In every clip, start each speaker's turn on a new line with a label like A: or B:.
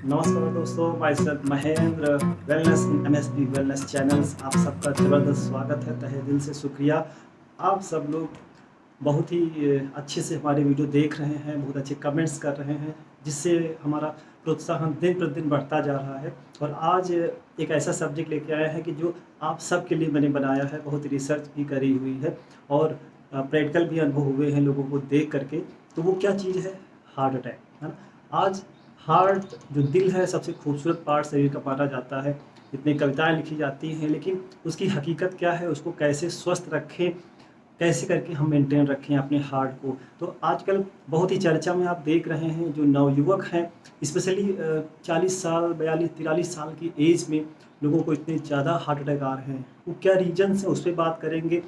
A: नमस्कार दोस्तों, my self Mahendra wellness in MSP wellness channels. आप सबका ज़बरदस्त स्वागत है। तहे दिल से शुक्रिया। आप सब लोग बहुत ही अच्छे से हमारे वीडियो देख रहे हैं, बहुत अच्छे कमेंट्स कर रहे हैं, जिससे हमारा प्रोत्साहन दिन प्रतिदिन बढ़ता जा रहा है। और आज एक ऐसा सब्जेक्ट लेके आया है कि जो आप सब के लिए मैंने बनाया है, बहुत रिसर्च भी करी हुई है और प्रैक्टिकल भी अनुभव हुए हैं लोगों को देख करके। तो वो क्या चीज़ है? हार्ट अटैक, है ना। आज हार्ट जो दिल है, सबसे खूबसूरत पार्ट शरीर का माना जाता है। इतनी कविताएं लिखी जाती हैं, लेकिन उसकी हकीकत क्या है, उसको कैसे स्वस्थ रखें, कैसे करके हम मेंटेन रखें अपने हार्ट को। तो आजकल बहुत ही चर्चा में आप देख रहे हैं, जो नवयुवक हैं, स्पेशली 40 साल 42-43 साल की एज में लोगों को इतने ज़्यादा हार्ट अटैक आ रहे हैं। वो क्या रीजन्स हैं, उस पर बात करेंगे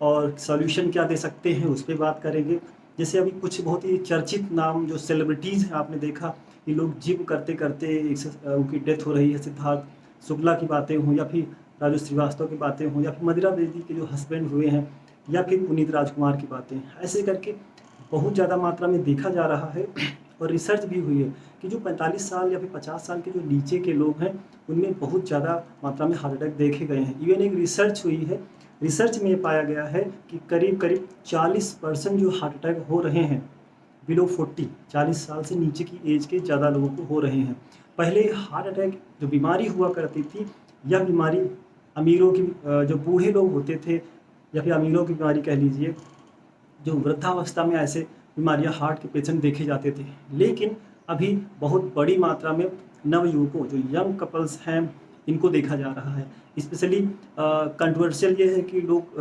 A: और सॉल्यूशन क्या दे सकते हैं, उस पर बात करेंगे। जैसे अभी कुछ बहुत ही चर्चित नाम जो सेलिब्रिटीज़ हैं, आपने देखा ये लोग जिम करते करते उनकी डेथ हो रही है। सिद्धार्थ शुक्ला की बातें हों, या फिर राजू श्रीवास्तव की बातें हों, या फिर मदिरा बेदी के जो हस्बैंड हुए हैं, या फिर पुनीत राजकुमार की बातें, ऐसे करके बहुत ज़्यादा मात्रा में देखा जा रहा है। और रिसर्च भी हुई है कि जो 45 साल या फिर 50 साल के जो नीचे के लोग हैं, उनमें बहुत ज़्यादा मात्रा में हार्ट अटैक देखे गए हैं। इवन एक रिसर्च हुई है, रिसर्च में ये पाया गया है कि करीब करीब 40% जो हार्ट अटैक हो रहे हैं बिलो 40 साल से नीचे की एज के ज़्यादा लोगों को हो रहे हैं। पहले हार्ट अटैक जो बीमारी हुआ करती थी, यह बीमारी अमीरों की, जो बूढ़े लोग होते थे या फिर अमीरों की बीमारी कह लीजिए, जो वृद्धावस्था में ऐसे बीमारियां हार्ट के पेशेंट देखे जाते थे। लेकिन अभी बहुत बड़ी मात्रा में नवयुवकों, जो यंग कपल्स हैं, इनको देखा जा रहा है। स्पेशली कंट्रोवर्शियल ये है कि लोग,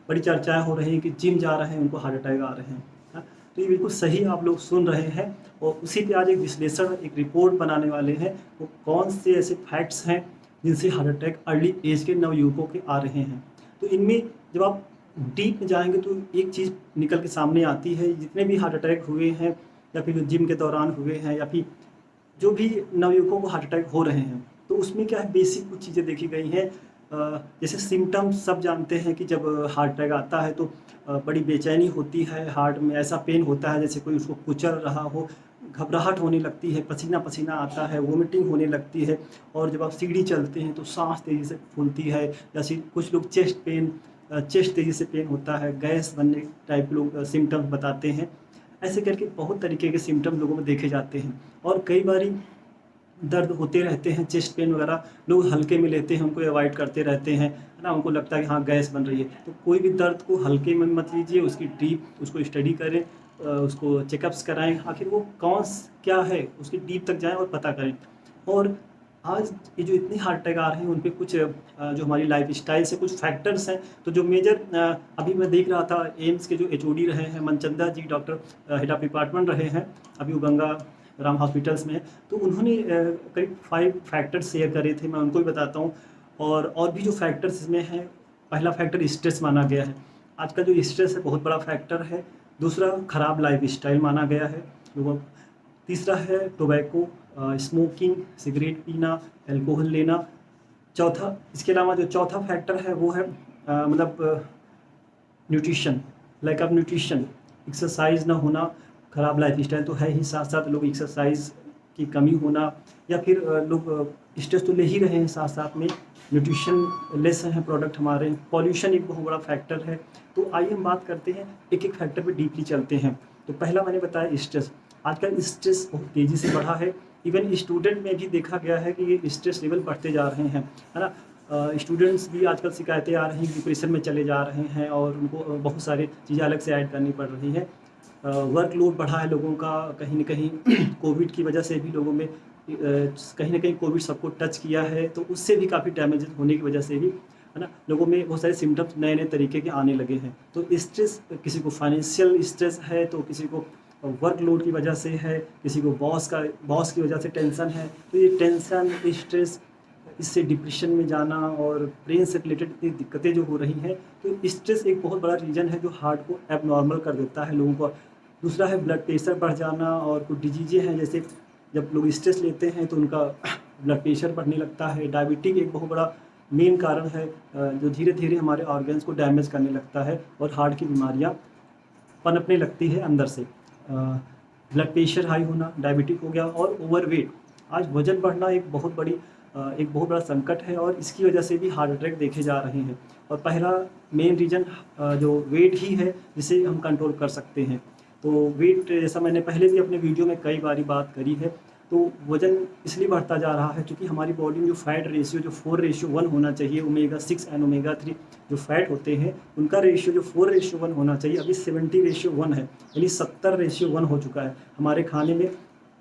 A: बड़ी चर्चाएं हो रही हैं कि जिम जा रहे हैं, उनको हार्ट अटैक आ रहे हैं। हाँ, तो ये बिल्कुल सही आप लोग सुन रहे हैं। और उसी पे आज एक विश्लेषण, एक रिपोर्ट बनाने वाले हैं। वो कौन से ऐसे फैक्ट्स हैं जिनसे हार्ट अटैक अर्ली एज के नवयुवकों के आ रहे हैं। तो इनमें जब आप डीप में जाएंगे तो एक चीज़ निकल के सामने आती है। जितने भी हार्ट अटैक हुए हैं, या फिर जिम के दौरान हुए हैं, या फिर जो भी नवयुवकों को हार्ट अटैक हो रहे हैं, तो उसमें क्या है, बेसिक कुछ चीज़ें देखी गई हैं। जैसे सिम्टम्स सब जानते हैं कि जब हार्ट अटैक आता है तो बड़ी बेचैनी होती है, हार्ट में ऐसा पेन होता है जैसे कोई उसको कुचल रहा हो, घबराहट होने लगती है, पसीना पसीना आता है, वोमिटिंग होने लगती है। और जब आप सीढ़ी चलते हैं तो सांस तेज़ी से फूलती है, या कुछ लोग चेस्ट तेज़ी से पेन होता है, गैस बनने टाइप लोग सिम्टम्स बताते हैं। ऐसे करके बहुत तरीके के सिम्टम लोगों में देखे जाते हैं। और कई बारी दर्द होते रहते हैं, चेस्ट पेन वगैरह लोग हल्के में लेते हैं, उनको अवॉइड करते रहते हैं, है ना। उनको लगता है कि हाँ गैस बन रही है। तो कोई भी दर्द को हल्के में मत लीजिए, उसकी डीप उसको स्टडी करें, उसको चेकअप्स कराएं, आखिर वो क्या है, उसकी डीप तक जाएं और पता करें। और आज ये जो इतने हार्ट अटैक आ रहे हैं, उन पे कुछ जो हमारी लाइफ स्टाइल से कुछ फैक्टर्स हैं। तो जो मेजर, अभी मैं देख रहा था, एम्स के जो एचओडी रहे हैं मनचंदा जी, डॉक्टर हेड ऑफ डिपार्टमेंट रहे हैं, अभी वो गंगा राम हॉस्पिटल्स में है। तो उन्होंने करीब 5 फैक्टर्स शेयर करे थे, मैं उनको भी बताता हूँ। और भी जो फैक्टर्स इसमें हैं, पहला फैक्टर स्ट्रेस माना गया है। आजकल जो स्ट्रेस है बहुत बड़ा फैक्टर है। दूसरा खराब लाइफ स्टाइल माना गया है लोगों। तीसरा है टोबैको, स्मोकिंग, सिगरेट पीना, अल्कोहल लेना। चौथा, इसके अलावा जो चौथा फैक्टर है वो है मतलब nutrition, like of nutrition, exercise ना होना, ख़राब लाइफ स्टाइल तो है ही, साथ साथ लोग एक्सरसाइज की कमी होना, या फिर लोग स्ट्रेस तो ले ही रहे हैं, साथ साथ में न्यूट्रिशन लेस हैं प्रोडक्ट हमारे। पॉल्यूशन एक बहुत बड़ा फैक्टर है। तो आइए हम बात करते हैं, एक एक फैक्टर पे डीपली चलते हैं। तो पहला मैंने बताया स्ट्रेस। आजकल स्ट्रेस बहुत तेज़ी से बढ़ा है। इवन स्टूडेंट में भी देखा गया है कि ये स्ट्रेस लेवल बढ़ते जा रहे हैं, है ना। स्टूडेंट्स भी आजकल शिकायतें आ रही हैं, डिप्रेशन में चले जा रहे हैं, और उनको बहुत सारी चीज़ें अलग से ऐड करनी पड़ रही हैं। वर्कलोड बढ़ा है लोगों का, कहीं न कहीं कोविड की वजह से भी लोगों में कहीं न कहीं कोविड सबको टच किया है, तो उससे भी काफ़ी डैमेज होने की वजह से भी, है ना, लोगों में बहुत सारे सिम्टम्स नए-नए तरीके के आने लगे हैं। तो स्ट्रेस, किसी को फाइनेंशियल स्ट्रेस है, तो किसी को वर्कलोड की वजह से है, किसी को बॉस की वजह से टेंशन है। तो ये टेंशन, स्ट्रेस, इससे डिप्रेशन में जाना और ब्रेन से रिलेटेड इतनी दिक्कतें जो हो रही हैं, तो स्ट्रेस एक बहुत बड़ा रीज़न है जो हार्ट को एबनॉर्मल कर देता है लोगों को। दूसरा है ब्लड प्रेशर बढ़ जाना, और कुछ डिजीज़ें हैं, जैसे जब लोग स्ट्रेस लेते हैं तो उनका ब्लड प्रेशर बढ़ने लगता है। डायबिटिक एक बहुत बड़ा मेन कारण है, जो धीरे धीरे हमारे ऑर्गन्स को डैमेज करने लगता है, और हार्ट की बीमारियाँ पनपने लगती है अंदर से। ब्लड प्रेशर हाई होना, डायबिटिक हो गया, और ओवरवेट। आज वज़न बढ़ना एक बहुत बड़ा संकट है और इसकी वजह से भी हार्ट अटैक देखे जा रहे हैं। और पहला मेन रीज़न जो वेट ही है जिसे हम कंट्रोल कर सकते हैं। तो वेट, जैसा मैंने पहले भी अपने वीडियो में कई बारी बात करी है, तो वज़न इसलिए बढ़ता जा रहा है क्योंकि हमारी बॉडी में जो फैट रेशियो जो 4:1 होना चाहिए, ओमेगा 6 एंड ओमेगा 3 जो फैट होते हैं उनका रेशियो जो 4:1 होना चाहिए अभी 70:1 है, यानी 70:1 हो चुका है। हमारे खाने में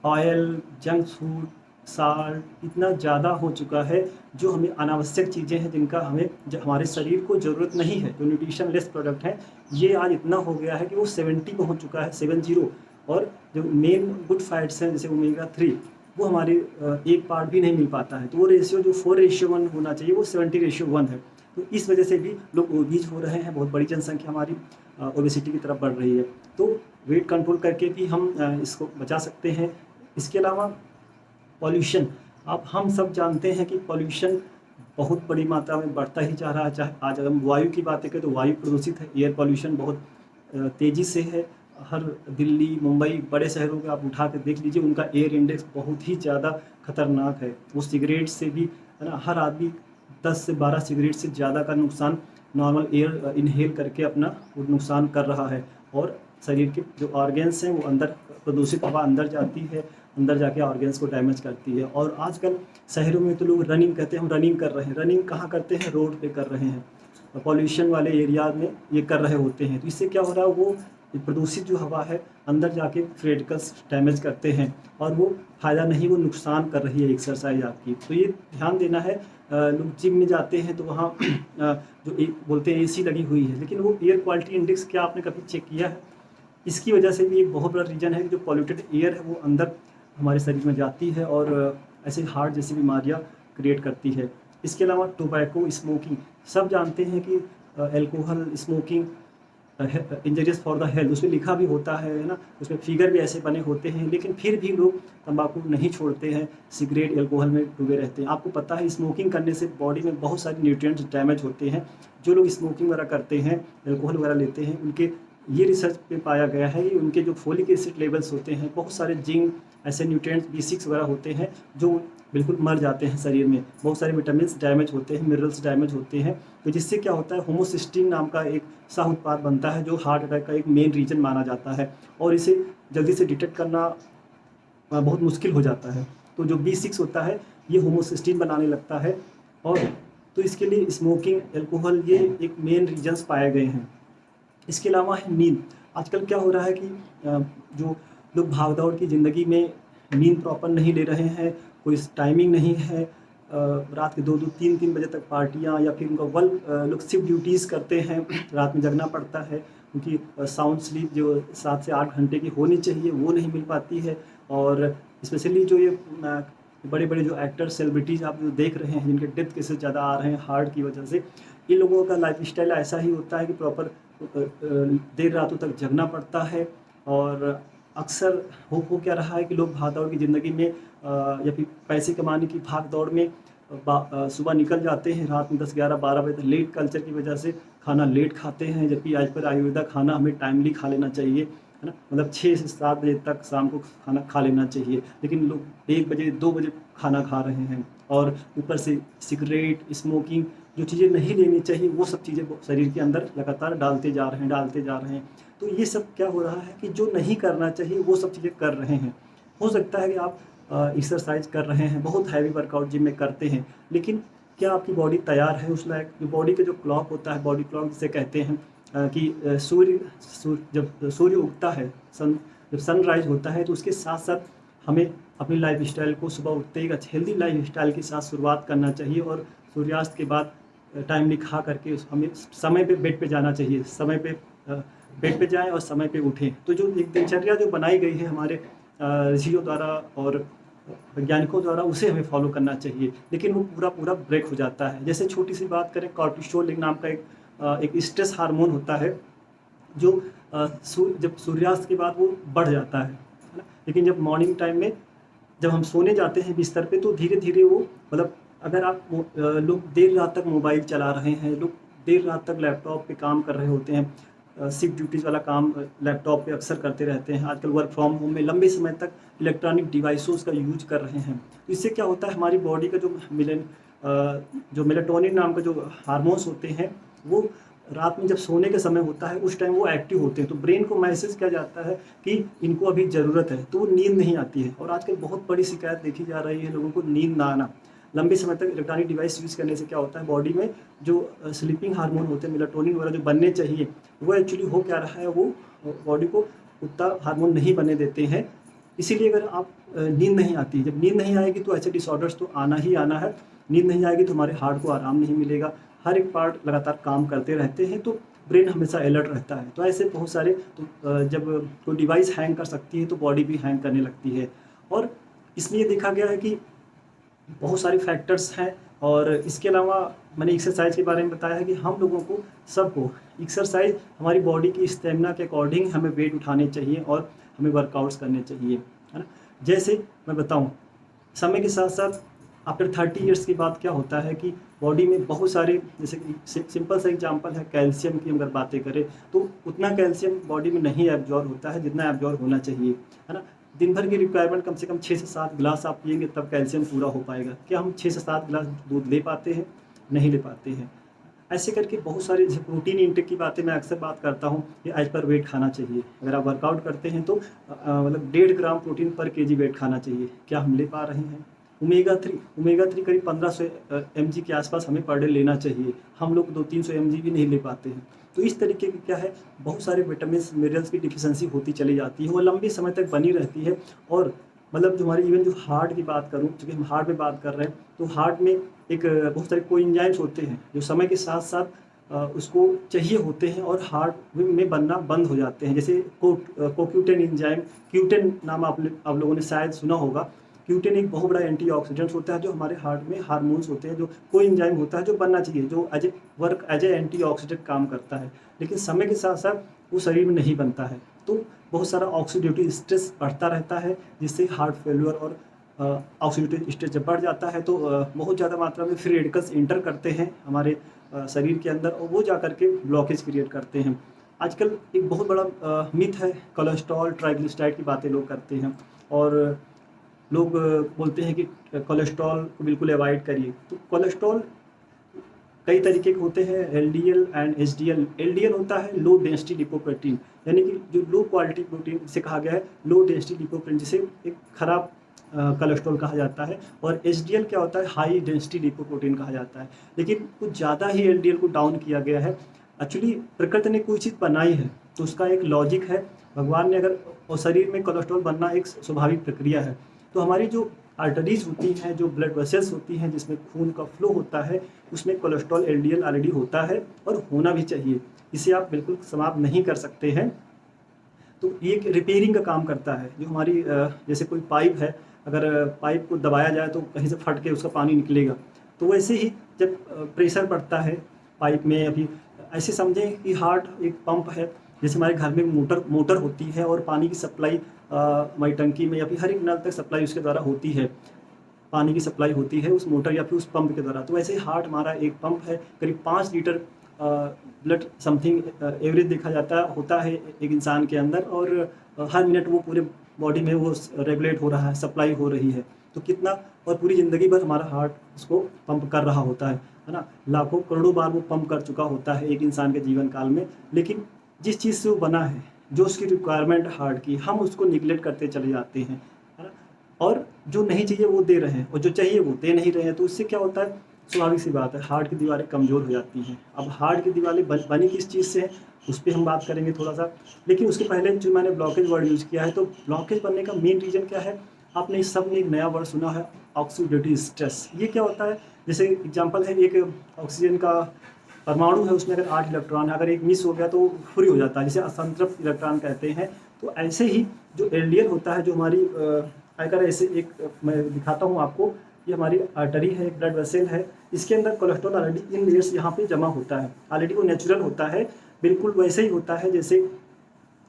A: ऑयल, जंक फूड, साल्ट इतना ज़्यादा हो चुका है जो हमें अनावश्यक चीज़ें हैं जिनका हमारे शरीर को ज़रूरत नहीं है, जो न्यूट्रिशनलेस प्रोडक्ट हैं, ये आज इतना हो गया है कि वो 70 पहुँच चुका है, 70। और जो मेन गुड फैट्स हैं जैसे ओमेगा 3 वो हमारे एक पार्ट भी नहीं मिल पाता है। तो वो रेशियो जो 4:1 होना चाहिए वो 70:1 है। तो इस वजह से भी लोग ओबीज हो रहे हैं, बहुत बड़ी जनसंख्या हमारी ओबेसिटी की तरफ बढ़ रही है। तो वेट कंट्रोल करके भी हम इसको बचा सकते हैं। इसके अलावा पॉल्यूशन, अब हम सब जानते हैं कि पॉल्यूशन बहुत बड़ी मात्रा में बढ़ता ही जा रहा है। चाहे आज अगर हम वायु की बातें करें तो वायु प्रदूषित है, एयर पॉल्यूशन बहुत तेज़ी से है। हर दिल्ली, मुंबई, बड़े शहरों में आप उठा के देख लीजिए, उनका एयर इंडेक्स बहुत ही ज़्यादा खतरनाक है। वो सिगरेट से भी, है ना, हर आदमी 10 से 12 सिगरेट से ज़्यादा का नुकसान नॉर्मल एयर इनहेल करके अपना वो नुकसान कर रहा है। और शरीर के जो ऑर्गेन्स हैं वो अंदर, प्रदूषित हवा अंदर जाती है, अंदर जाके ऑर्गेन्स को डैमेज करती है। और आजकल शहरों में तो लोग रनिंग कहते हैं, हम रनिंग कर रहे हैं। रनिंग कहाँ करते हैं? रोड पे कर रहे हैं, पॉल्यूशन वाले एरिया में ये कर रहे होते हैं। तो इससे क्या हो रहा है, वो प्रदूषित जो हवा है अंदर जाके फ्री रेडिकल्स डैमेज करते हैं और वो फ़ायदा नहीं, वो नुकसान कर रही है एक्सरसाइज आपकी। तो ये ध्यान देना है। लोग जिम में जाते हैं तो वहाँ जो बोलते हैं एसी लगी हुई है, लेकिन वो एयर क्वालिटी इंडेक्स क्या आपने कभी चेक किया है? इसकी वजह से भी एक बहुत बड़ा रीज़न है कि जो पॉल्यूटेड एयर है वो अंदर हमारे शरीर में जाती है और ऐसे हार्ट जैसी बीमारियाँ क्रिएट करती है। इसके अलावा टोबैको, स्मोकिंग, सब जानते हैं कि alcohol, smoking injurious for the health, उसमें लिखा भी होता है ना, उसमें फिगर भी ऐसे बने होते हैं, लेकिन फिर भी लोग तंबाकू नहीं छोड़ते हैं, सिगरेट, अल्कोहल में डूबे रहते हैं। आपको पता है स्मोकिंग करने से बॉडी में बहुत सारे न्यूट्रिएंट्स डैमेज होते हैं। जो लोग स्मोकिंग वगैरह करते हैं, अल्कोहल वगैरह लेते हैं, उनके ये रिसर्च में पाया गया है कि उनके जो फोलिक एसिड लेवल्स होते हैं, बहुत सारे जिंक, ऐसे न्यूट्रिएंट्स B6 वगैरह होते हैं जो बिल्कुल मर जाते हैं शरीर में। बहुत सारे विटामिन डैमेज होते हैं, मिनरल्स डैमेज होते हैं। तो जिससे क्या होता है, होमोसिस्टीन नाम का एक सह उत्पाद बनता है जो हार्ट अटैक का एक मेन रीजन माना जाता है और इसे जल्दी से डिटेक्ट करना बहुत मुश्किल हो जाता है। तो जो B6 होता है ये होमोसिस्टीन बनाने लगता है और तो इसके लिए स्मोकिंग, अल्कोहल ये एक मेन रीजन्स पाए गए हैं। इसके अलावा है नींद। आजकल क्या हो रहा है कि जो लोग भागदौड़ की ज़िंदगी में नींद प्रॉपर नहीं ले रहे हैं, कोई टाइमिंग नहीं है, रात के 2-2, 3-3 बजे तक पार्टियां, या फिर उनका लोग शिफ्ट ड्यूटीज़ करते हैं, रात में जगना पड़ता है, क्योंकि साउंड स्लीप जो 7 से 8 घंटे की होनी चाहिए वो नहीं मिल पाती है। और स्पेशली जो ये बड़े बड़े जो एक्टर, सेलिब्रिटीज़ आप जो देख रहे हैं जिनके डेथ केसेस ज़्यादा आ रहे हैं हार्ट की वजह से, इन लोगों का लाइफस्टाइल ऐसा ही होता है कि प्रॉपर देर रातों तक जगना पड़ता है। और अक्सर हो क्या रहा है कि लोग भागदौड़ की ज़िंदगी में या फिर पैसे कमाने की भाग दौड़ में सुबह निकल जाते हैं, रात में 10, 11, 12 बजे तक लेट कल्चर की वजह से खाना लेट खाते हैं, जबकि आज पर आयुर्वेदा खाना हमें टाइमली खा लेना चाहिए, है ना, मतलब 6 से 7 बजे तक शाम को खाना खा लेना चाहिए, लेकिन लोग 1 बजे 2 बजे खाना खा रहे हैं। और ऊपर से सिगरेट, स्मोकिंग, जो चीज़ें नहीं लेनी चाहिए वो सब चीज़ें शरीर के अंदर लगातार डालते जा रहे हैं। तो ये सब क्या हो रहा है कि जो नहीं करना चाहिए वो सब चीज़ें कर रहे हैं। हो सकता है कि आप एक्सरसाइज कर रहे हैं, बहुत हैवी वर्कआउट जिम में करते हैं, लेकिन क्या आपकी बॉडी तैयार है उस लायक? जो बॉडी का जो क्लॉक होता है, बॉडी क्लॉक जिसे कहते हैं कि जब सूर्य उगता है, जब सनराइज होता है, तो उसके साथ साथ हमें अपनी लाइफस्टाइल को सुबह उठते ही एक हेल्दी लाइफस्टाइल के साथ शुरुआत करना चाहिए और सूर्यास्त के बाद टाइमली खा करके हमें समय पे बेड पे जाना चाहिए, समय पे बेड पे जाएं और समय पे उठें। तो जो एक दिनचर्या जो बनाई गई है हमारे ऋषियों द्वारा और वैज्ञानिकों द्वारा, उसे हमें फॉलो करना चाहिए, लेकिन वो पूरा ब्रेक हो जाता है। जैसे छोटी सी बात करें, कॉर्टिसोल एक नाम का एक स्ट्रेस हार्मोन होता है जो जब सूर्यास्त के बाद वो बढ़ जाता है ना, लेकिन जब मॉर्निंग टाइम में जब हम सोने जाते हैं बिस्तर पे, तो धीरे धीरे वो, मतलब अगर आप लोग देर रात तक मोबाइल चला रहे हैं, लोग देर रात तक लैपटॉप पे काम कर रहे होते हैं, शिफ्ट ड्यूटीज़ वाला काम लैपटॉप पे अक्सर करते रहते हैं। आजकल वर्क फ्रॉम होम में लंबे समय तक इलेक्ट्रॉनिक डिवाइसेस का यूज कर रहे हैं। तो इससे क्या होता है, हमारी बॉडी का जो मेलाटोनिन नाम का जो हार्मोन्स होते हैं, वो रात में जब सोने के समय होता है उस टाइम वो एक्टिव होते हैं। तो ब्रेन को मैसेज किया जाता है कि इनको अभी ज़रूरत है, तो वो नींद नहीं आती है। और आजकल बहुत बड़ी शिकायत देखी जा रही है लोगों को नींद ना आना। लंबे समय तक इलेक्ट्रॉनिक डिवाइस यूज़ करने से क्या होता है, बॉडी में जो स्लीपिंग हार्मोन होते हैं, मेलाटोनिन वगैरह जो बनने चाहिए, वो एक्चुअली हो क्या रहा है, वो बॉडी को उतना हार्मोन नहीं बनने देते हैं। इसीलिए अगर आप नींद नहीं आती, जब नींद नहीं आएगी तो ऐसे डिसऑर्डर्स तो आना ही आना है। नींद नहीं आएगी तो हमारे हार्ट को आराम नहीं मिलेगा, हर एक पार्ट लगातार काम करते रहते हैं, तो ब्रेन हमेशा अलर्ट रहता है। तो ऐसे बहुत सारे जब कोई डिवाइस हैंग कर सकती है तो बॉडी भी हैंग करने लगती है। और इसमें ये देखा गया है कि बहुत सारे फैक्टर्स हैं। और इसके अलावा मैंने एक्सरसाइज के बारे में बताया है कि हम लोगों को सबको एक्सरसाइज हमारी बॉडी की स्टेमिना के अकॉर्डिंग हमें वेट उठाने चाहिए और हमें वर्कआउट्स करने चाहिए, है ना। जैसे मैं बताऊं, समय के साथ साथ आफ्टर 30 ईयर्स के बाद क्या होता है कि बॉडी में बहुत सारे, जैसे कि सिंपल सा एग्जांपल है कैल्शियम की अगर बातें करें, तो उतना कैल्शियम बॉडी में नहीं एब्जॉर्ब होता है जितना एब्जॉर्ब होना चाहिए, है ना। दिन भर की रिक्वायरमेंट कम से कम 6 से 7 गिलास आप पिएंगे तब कैल्शियम पूरा हो पाएगा। क्या हम 6 से 7 गिलास दूध ले पाते हैं? नहीं ले पाते हैं। ऐसे करके बहुत सारे, जैसे प्रोटीन इंटेक की बातें मैं अक्सर बात करता हूँ, ये एज पर वेट खाना चाहिए। अगर आप वर्कआउट करते हैं तो मतलब 1.5 ग्राम प्रोटीन पर केजी वेट खाना चाहिए। क्या हम ले पा रहे हैं? ओमेगा 3 करीब 1500 mg के आसपास हमें पर डे लेना चाहिए। हम लोग 200-300 mg भी नहीं ले पाते हैं। तो इस तरीके की क्या है, बहुत सारे विटामिन मिनरल्स की डिफिशेंसी होती चली जाती है, वो लंबे समय तक बनी रहती है। और मतलब जो हमारी इवन जो हार्ट की बात करूँ, चूँकि हम हार्ट में बात कर रहे हैं, तो हार्ट में एक बहुत सारे कोएंजाइम्स होते हैं जो समय के साथ साथ उसको चाहिए होते हैं और हार्ट में बनना बंद हो जाते हैं। जैसे कोक्यूटेन एंजाइम, क्यूटेन नाम आप लोगों ने शायद सुना होगा। क्यूटेन एक बहुत बड़ा एंटीऑक्सीडेंट होता है जो हमारे हार्ट में हार्मोन्स होते हैं, जो कोएंजाइम होता है जो बनना चाहिए, जो एज ए एंटीऑक्सीडेंट काम करता है, लेकिन समय के साथ साथ वो शरीर में नहीं बनता है। तो बहुत सारा ऑक्सीडेटिव स्ट्रेस बढ़ता रहता है, जिससे हार्ट फेल्यूर और ऑक्सीडेटिव स्ट्रेस जब बढ़ जाता है तो बहुत ज़्यादा मात्रा में फ्री रेडिकल्स इंटर करते हैं हमारे शरीर के अंदर, और वो जा करके ब्लॉकेज क्रिएट करते हैं। आजकल एक बहुत बड़ा मिथ है, कोलेस्ट्रॉल ट्राइग्लिसराइड की बातें लोग करते हैं, और लोग बोलते हैं कि कोलेस्ट्रॉल को बिल्कुल अवॉइड करिए। तो कोलेस्ट्रॉल कई तरीके के होते हैं, एलडीएल एंड एचडीएल। एलडीएल होता है लो डेंसिटी लिपोप्रोटीन, यानी कि जो लो क्वालिटी प्रोटीन से कहा गया है, लो डेंसिटी लिपोप्रोटीन, जिसे एक खराब कोलेस्ट्रॉल कहा जाता है। और एचडीएल क्या होता है, हाई डेंसिटी लिपोप्रोटीन कहा जाता है। लेकिन कुछ ज़्यादा ही एलडीएल को डाउन किया गया है। एक्चुअली प्रकृति ने कोई चीज़ बनाई है तो उसका एक लॉजिक है, भगवान ने अगर, और शरीर में कोलेस्ट्रॉल बनना एक स्वाभाविक प्रक्रिया है। तो हमारी जो आर्टरीज होती हैं, जो ब्लड वेसल्स होती हैं जिसमें खून का फ्लो होता है, उसमें कोलेस्ट्रॉल एलडीएल ऑलरेडी होता है और होना भी चाहिए। इसे आप बिल्कुल समाप्त नहीं कर सकते हैं। तो ये एक रिपेयरिंग का काम करता है। जो हमारी जैसे कोई पाइप है, अगर पाइप को दबाया जाए तो कहीं से फट के उसका पानी निकलेगा, तो वैसे ही जब प्रेशर पड़ता है पाइप में, अभी ऐसे समझें कि हार्ट एक पंप है। जैसे हमारे घर में मोटर होती है और पानी की सप्लाई हमारी टंकी में या फिर हर एक नल तक सप्लाई उसके द्वारा होती है, पानी की सप्लाई होती है उस मोटर या फिर उस पंप के द्वारा। तो वैसे हार्ट हमारा एक पंप है, करीब 5 लीटर ब्लड समथिंग एवरेज देखा जाता होता है एक इंसान के अंदर, और हर मिनट वो पूरे बॉडी में वो रेगुलेट हो रहा है, सप्लाई हो रही है। तो कितना, और पूरी ज़िंदगी भर हमारा हार्ट उसको पंप कर रहा होता है ना। लाखों करोड़ों बार वो पंप कर चुका होता है एक इंसान के जीवन काल में। लेकिन जिस चीज़ से वो बना है, जो उसकी रिक्वायरमेंट हार्ट की, हम उसको निगलेक्ट करते चले जाते हैं, है ना। और जो नहीं चाहिए वो दे रहे हैं और जो चाहिए वो दे नहीं रहे हैं। तो इससे क्या होता है, स्वाभाविक सी बात है, हार्ट की दीवारें कमज़ोर हो जाती हैं। अब हार्ट की दीवारें बनी किस चीज़ से है, उस पर हम बात करेंगे थोड़ा सा। लेकिन उसके पहले जो मैंने ब्लॉकेज वर्ड यूज़ किया है, तो ब्लॉकेज बनने का मेन रीज़न क्या है, आपने इस सब में एक नया वर्ड सुना है, ऑक्सीडेटिव स्ट्रेस। ये क्या होता है, जैसे एग्जांपल है, एक ऑक्सीजन का परमाणु है, उसमें अगर 8 इलेक्ट्रॉन है, अगर एक मिस हो गया तो फ्री हो जाता है, जिसे असंतृप्त इलेक्ट्रॉन कहते हैं। तो ऐसे ही जो एलडीएल होता है, जो हमारी अगर ऐसे एक मैं दिखाता हूँ आपको, ये हमारी आर्टरी है, एक ब्लड वेसल है, इसके अंदर कोलेस्ट्रॉल ऑलरेडी इन लेयर्स यहाँ पे जमा होता है, ऑलरेडी वो नेचुरल होता है, बिल्कुल वैसे ही होता है जैसे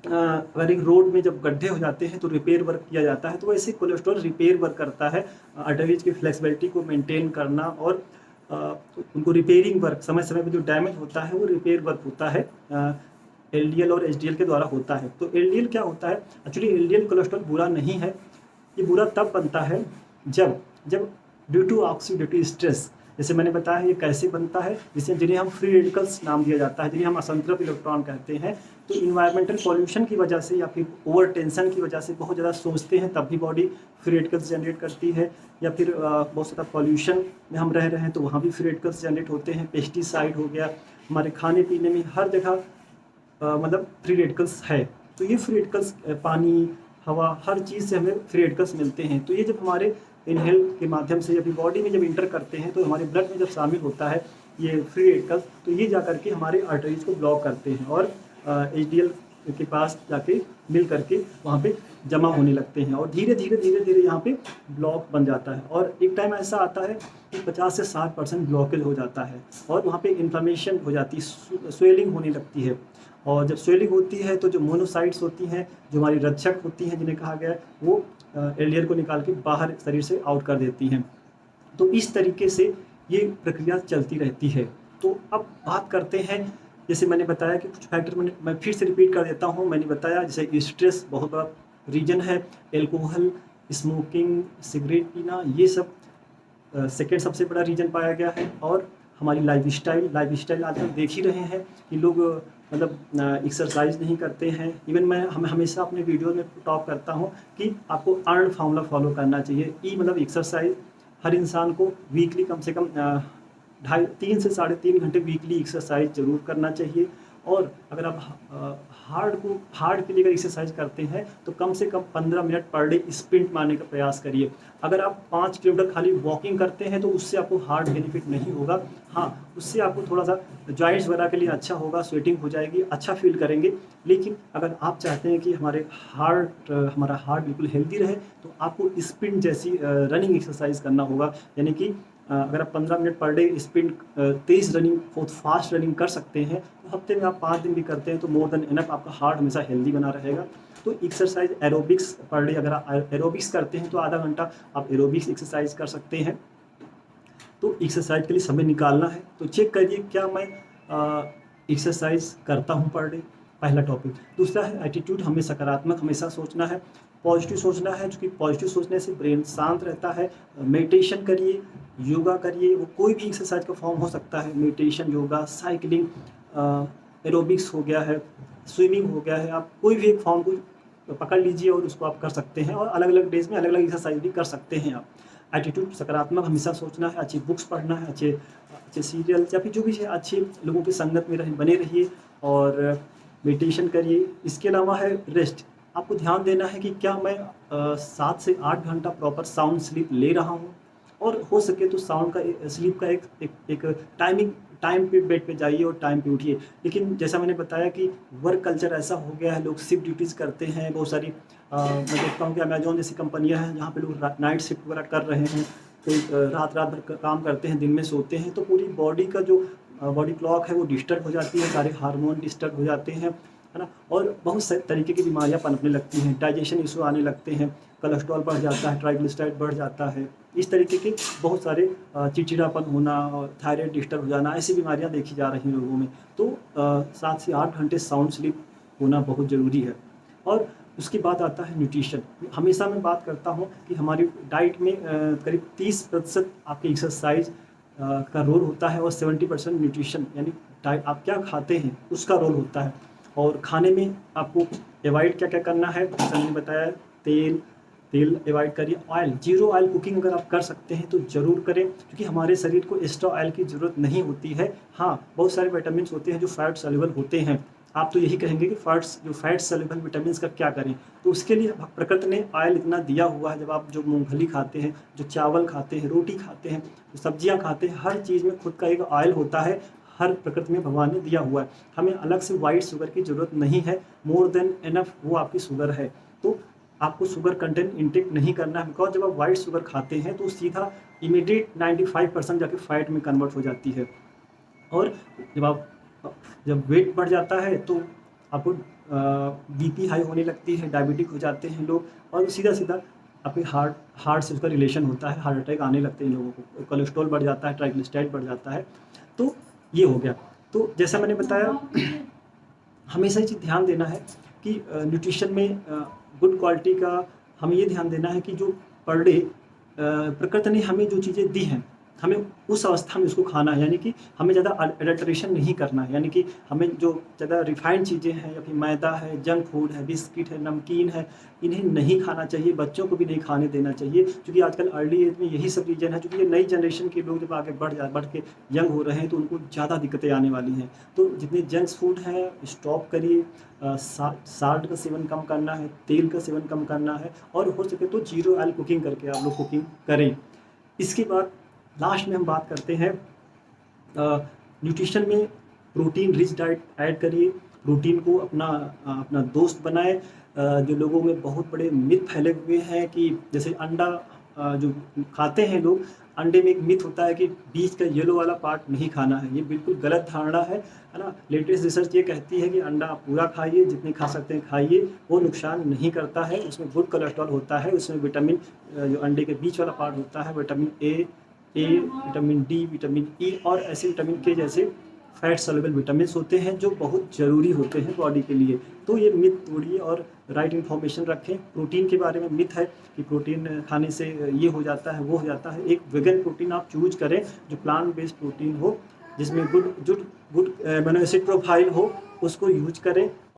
A: अगर एक रोड में जब गड्ढे हो जाते हैं तो रिपेयर वर्क किया जाता है, तो वैसे कोलेस्ट्रॉल रिपेयर वर्क करता है, आर्टरीज की फ्लेक्सिबिलिटी को मेंटेन करना और उनको रिपेयरिंग वर्क, समय समय पर जो डैमेज होता है वो रिपेयर वर्क होता है LDL और HDL के द्वारा होता है। तो LDL क्या होता है? एक्चुअली LDL कोलेस्ट्रॉल बुरा नहीं है, ये बुरा तब बनता है जब जब ड्यू टू ऑक्सीडेटिव स्ट्रेस, जैसे मैंने बताया ये कैसे बनता है, जिन्हें हम फ्री रेडिकल्स नाम दिया जाता है, जिन्हें हम असंतृप्त इलेक्ट्रॉन कहते हैं। तो इन्वायरमेंटल पॉल्यूशन की वजह से या फिर ओवर टेंशन की वजह से बहुत ज़्यादा सोचते हैं तब भी बॉडी फ्री रेडिकल्स जनरेट करती है, या फिर बहुत ज़्यादा पॉल्यूशन में हम रह रहे हैं तो वहाँ भी फ्री रेडिकल्स जनरेट होते हैं। पेस्टिसाइड हो गया, हमारे खाने पीने में हर जगह मतलब फ्री रेडिकल्स है। तो ये फ्री रेडिकल्स पानी, हवा, हर चीज़ से हमें फ्री रेडिकल्स मिलते हैं। तो ये जब हमारे इनहेल के माध्यम से जब बॉडी में जब इंटर करते हैं तो हमारे ब्लड में जब शामिल होता है ये फ्री रेडिकल्स, तो ये जा करके हमारे आर्टरीज को ब्लॉक करते हैं और HDL के पास जाके मिल करके वहाँ पे जमा होने लगते हैं और धीरे धीरे यहाँ पे ब्लॉक बन जाता है। और एक टाइम ऐसा आता है कि 50 से 60% ब्लॉकेज हो जाता है और वहाँ पे इन्फ्लेमेशन हो जाती है, स्वेलिंग होने लगती है। और जब स्वेलिंग होती है तो जो मोनोसाइट्स होती हैं, जो हमारी रक्षक होती हैं जिन्हें कहा गया है, वो LDL को निकाल के बाहर शरीर से आउट कर देती हैं। तो इस तरीके से ये प्रक्रिया चलती रहती है। तो अब बात करते हैं, जैसे मैंने बताया कि कुछ फैक्टर मैं फिर से रिपीट कर देता हूँ। मैंने बताया जैसे स्ट्रेस बहुत बड़ा रीजन है, एल्कोहल, स्मोकिंग, सिगरेट पीना, ये सब सेकेंड सबसे बड़ा रीजन पाया गया है। और हमारी लाइफस्टाइल आजकल देख ही रहे हैं कि लोग मतलब एक्सरसाइज नहीं करते हैं। इवन मैं हमेशा अपने वीडियो में टॉक करता हूँ कि आपको अर्नड फार्मूला फॉलो करना चाहिए। मतलब एक्सरसाइज हर इंसान को वीकली कम से कम 3 से 3.5 घंटे वीकली एक्सरसाइज जरूर करना चाहिए। और अगर आप हार्ड के लिए अगर एक्सरसाइज करते हैं तो कम से कम 15 मिनट पर डे स्प्रिंट मारने का प्रयास करिए। अगर आप 5 किलोमीटर खाली वॉकिंग करते हैं तो उससे आपको हार्ड बेनिफिट नहीं होगा। हाँ, उससे आपको थोड़ा सा जॉइंट्स वगैरह के लिए अच्छा होगा, स्वेटिंग हो जाएगी, अच्छा फील करेंगे। लेकिन अगर आप चाहते हैं कि हमारा हार्ट बिल्कुल हेल्दी रहे तो आपको स्प्रिंट जैसी रनिंग एक्सरसाइज करना होगा। यानी कि अगर आप 15 मिनट पर डे स्प्रिंट, तेज़ रनिंग, बहुत फास्ट रनिंग कर सकते हैं तो हफ्ते में आप 5 दिन भी करते हैं तो मोर देन इनफ, आपका हार्ट हमेशा हेल्दी बना रहेगा। तो एक्सरसाइज एरोबिक्स पर डे, अगर आप एरोबिक्स करते हैं तो आधा घंटा आप एरोबिक्स एक्सरसाइज कर सकते हैं। तो एक्सरसाइज के लिए समय निकालना है तो चेक करिए क्या मैं एक्सरसाइज करता हूँ पर डे, पहला टॉपिक। दूसरा है एटीट्यूड, हमें सकारात्मक हमेशा सोचना है, पॉजिटिव सोचना है, क्योंकि पॉजिटिव सोचने से ब्रेन शांत रहता है। मेडिटेशन करिए, योगा करिए, वो कोई भी एक्सरसाइज का फॉर्म हो सकता है, मेडिटेशन, योगा, साइकिलिंग, एरोबिक्स हो गया है, स्विमिंग हो गया है, आप कोई भी एक फॉर्म को पकड़ लीजिए और उसको आप कर सकते हैं। और अलग अलग डेज में अलग अलग एक्सरसाइज भी कर सकते हैं आप। एटीट्यूड, सकारात्मक हमेशा सोचना है, अच्छी बुक्स पढ़ना है, अच्छे सीरियल या फिर जो भी है अच्छे लोगों की संगत में बने रहिए और मेडिटेशन करिए। इसके अलावा है रेस्ट, आपको ध्यान देना है कि क्या मैं 7 से 8 घंटा प्रॉपर साउंड स्लीप ले रहा हूँ, और हो सके तो साउंड का स्लीप का एक टाइम पे बेड पे जाइए और टाइम पे उठिए। लेकिन जैसा मैंने बताया कि वर्क कल्चर ऐसा हो गया है, लोग शिफ्ट ड्यूटीज़ करते हैं, बहुत सारी मैं देखता हूँ कि अमेजोन जैसी कंपनियां हैं जहाँ पे लोग नाइट शिफ्ट वगैरह कर रहे हैं, कोई रात भर काम करते हैं, दिन में सोते हैं, तो पूरी बॉडी का जो बॉडी क्लॉक है वो डिस्टर्ब हो जाती है, सारे हार्मोन डिस्टर्ब हो जाते हैं, है ना। और बहुत सारे तरीके की बीमारियां पनपने लगती हैं, डाइजेशन इशू आने लगते हैं, कोलेस्ट्रॉल बढ़ जाता है, ट्राइग्लिसराइड बढ़ जाता है, इस तरीके के बहुत सारे चिड़चिड़ापन होना और थायराइड डिस्टर्ब हो जाना, ऐसी बीमारियां देखी जा रही हैं लोगों में। तो 7 से 8 घंटे साउंड स्लीप होना बहुत ज़रूरी है। और उसके बाद आता है न्यूट्रिशन। हमेशा मैं बात करता हूँ कि हमारी डाइट में करीब 30% आपकी एक्सरसाइज का रोल होता है और 70% न्यूट्रिशन, यानी डाइट आप क्या खाते हैं उसका रोल होता है। और खाने में आपको अवॉइड क्या क्या करना है, जैसा मैंने बताया, तेल अवॉइड करिए। ऑयल, जीरो ऑयल कुकिंग अगर आप कर सकते हैं तो ज़रूर करें, क्योंकि हमारे शरीर को एक्स्ट्रा ऑयल की ज़रूरत नहीं होती है। हाँ, बहुत सारे विटामिन होते हैं जो फैट सॉल्युबल होते हैं। आप तो यही कहेंगे कि फैट सॉल्युबल विटामिन का क्या करें, तो उसके लिए प्रकृति ने ऑयल इतना दिया हुआ है। जब आप जो मूंगफली खाते हैं, जो चावल खाते हैं, रोटी खाते हैं, जो सब्जियां खाते हैं, हर चीज़ में खुद का एक ऑयल होता है, हर प्रकृति में भगवान ने दिया हुआ है। हमें अलग से वाइट शुगर की ज़रूरत नहीं है, मोर देन इनफ वो आपकी शुगर है। तो आपको शुगर कंटेंट इंटेक नहीं करना है, बिकॉज जब आप वाइट शुगर खाते हैं तो सीधा इमीडिएट 95% जाके फैट में कन्वर्ट हो जाती है। और जब वेट बढ़ जाता है तो आपको बीपी हाई होने लगती है, डायबिटिक हो जाते हैं लोग, और सीधा आपके हार्ट से उसका रिलेशन होता है, हार्ट अटैक आने लगते हैं लोगों को, कोलेस्ट्रॉल बढ़ जाता है, ट्राइग्लिसराइड बढ़ जाता है। तो ये हो गया। तो जैसा मैंने बताया हमेशा ये चीज़ ध्यान देना है कि न्यूट्रिशन में गुड क्वालिटी का हमें ये ध्यान देना है कि जो पर डे प्रकृति ने हमें जो चीज़ें दी हैं, हमें उस अवस्था में उसको खाना है। यानी कि हमें ज़्यादा अडल्ट्रेशन नहीं करना है, यानी कि हमें जो ज़्यादा रिफाइंड चीज़ें हैं या फिर मैदा है, जंक फूड है, बिस्किट है, नमकीन है, इन्हें नहीं खाना चाहिए, बच्चों को भी नहीं खाने देना चाहिए। क्योंकि आजकल अर्ली एज में यही सब रीज़न है, क्योंकि ये नई जनरेशन के लोग जब आगे बढ़ के यंग हो रहे हैं तो उनको ज़्यादा दिक्कतें आने वाली हैं। तो जितने जंक फूड हैं स्टॉप करिए, साल्ट का सेवन कम करना है, तेल का सेवन कम करना है, और हो सके तो जीरो ऑयल कुकिंग करके आप लोग कुकिंग करें। इसके बाद लास्ट में हम बात करते हैं न्यूट्रिशन में प्रोटीन रिच डाइट ऐड करिए। प्रोटीन को अपना दोस्त बनाए। जो लोगों में बहुत बड़े मिथ फैले हुए हैं कि जैसे अंडा जो खाते हैं लोग, अंडे में एक मिथ होता है कि बीच का येलो वाला पार्ट नहीं खाना है। ये बिल्कुल गलत धारणा है ना। लेटेस्ट रिसर्च ये कहती है कि अंडा पूरा खाइए, जितने खा सकते हैं खाइए, वो नुकसान नहीं करता है। उसमें गुड कोलेस्ट्रॉल होता है, उसमें विटामिन जो अंडे के बीच वाला पार्ट होता है, vitamin A, vitamin D, vitamin E और ऐसे विटामिन के जैसे फैट सॉल्युबल विटामिन्स होते हैं जो बहुत ज़रूरी होते हैं बॉडी के लिए। तो ये मिथ तोड़िए और राइट इन्फॉर्मेशन रखें। प्रोटीन के बारे में मिथ है कि प्रोटीन खाने से ये हो जाता है, वो हो जाता है। एक वेगन प्रोटीन आप चूज करें जो प्लांट बेस्ड प्रोटीन हो, जिसमें गुड एमिनो एसिड प्रोफाइल हो, उसको यूज करें।